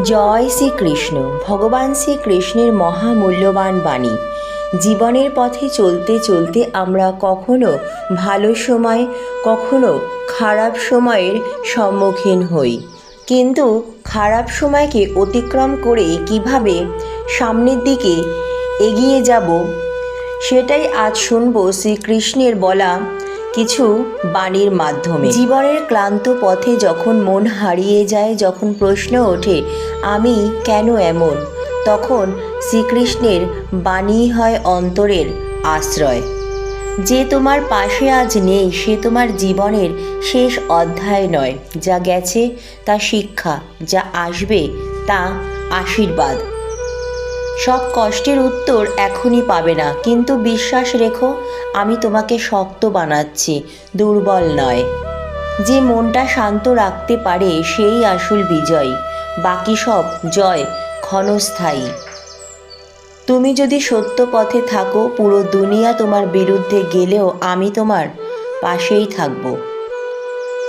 জয় শ্রীকৃষ্ণ। ভগবান শ্রীকৃষ্ণের মহামূল্যবান বাণী। জীবনের পথে চলতে চলতে আমরা কখনো ভালো সময়, কখনো খারাপ সময়ের সম্মুখীন হই, কিন্তু খারাপ সময়কে অতিক্রম করে কিভাবে সামনের দিকে এগিয়ে যাব সেটাই আজ শুনব শ্রীকৃষ্ণের বলা কিছু বাণীর মাধ্যমে। জীবনের ক্লান্ত পথে যখন মন হারিয়ে যায়, যখন প্রশ্ন ওঠে আমি কেন এমন, তখন শ্রীকৃষ্ণের বাণী হয় অন্তরের আশ্রয়। যে তোমার পাশে আজ নেই সে তোমার জীবনের শেষ অধ্যায় নয়। যা গেছে তা শিক্ষা, যা আসবে তা আশীর্বাদ। সব কষ্টের উত্তর এখনই পাবে না, কিন্তু বিশ্বাস রেখো আমি তোমাকে শক্ত বানাচ্ছি, দুর্বল নয়। যে মনটা শান্ত রাখতে পারে সেই আসল বিজয়, বাকি সব জয় ক্ষণস্থায়ী। তুমি যদি সত্য পথে থাকো, পুরো দুনিয়া তোমার বিরুদ্ধে গেলেও আমি তোমার পাশেই থাকব।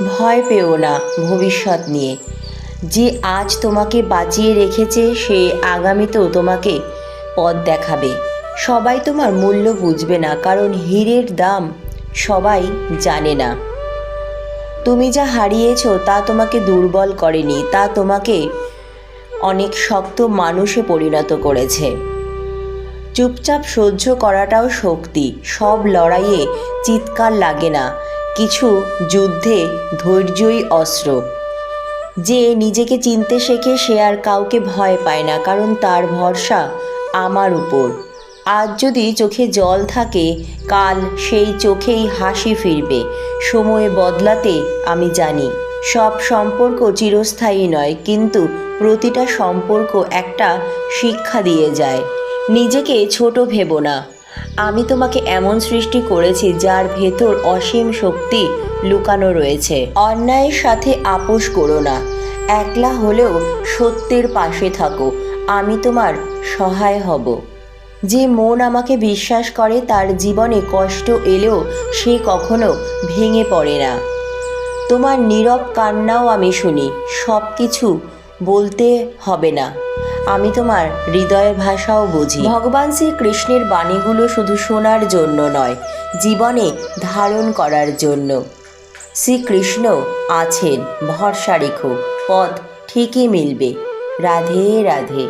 ভয় পেও না ভবিষ্যৎ নিয়ে। যে আজ তোমাকে বাঁচিয়ে রেখেছে সে আগামীতেও তোমাকে পথ দেখাবে। সবাই তোমার মূল্য বুঝবে না, কারণ হীরের দাম সবাই জানে না। তুমি যা হারিয়েছ তা তোমাকে দুর্বল করেনি, তা তোমাকে অনেক শক্ত মানুষে পরিণত করেছে। চুপচাপ সহ্য করাটাও শক্তি। সব লড়াইয়ে চিৎকার লাগে না, কিছু যুদ্ধে ধৈর্যই অস্ত্র। যে নিজেকে চিনতে শেখে সে আর কাউকে ভয় পায় না, কারণ তার ভরসা আমার উপর। আজ যদি চোখে জল থাকে, কাল সেই চোখেই হাসি ফিরবে। সময় বদলাতে আমি জানি। সব সম্পর্ক চিরস্থায়ী নয়, কিন্তু প্রতিটা সম্পর্ক একটা শিক্ষা দিয়ে যায়। নিজেকে ছোট ভেবো না। আমি তোমাকে এমন সৃষ্টি করেছি যার ভেতর অসীম শক্তি লুকানো রয়েছে। অন্যায়ের সাথে আপোষ করো না। একলা হলেও সত্যের পাশে থাকো, আমি তোমার সহায় হব। যে মন আমাকে বিশ্বাস করে তার জীবনে কষ্ট এলেও সে কখনো ভেঙে পড়ে না। তোমার নীরব কান্নাও আমি শুনি। সব কিছু বলতে হবে না, আমি তোমার হৃদয়ের ভাষাও বুঝি। ভগবান শ্রীকৃষ্ণের বাণীগুলো শুধু শোনার জন্য নয়, জীবনে ধারণ করার জন্য। শ্রীকৃষ্ণ আছেন, ভরসা রেখো, পথ ঠিকই মিলবে। রাধে রাধে।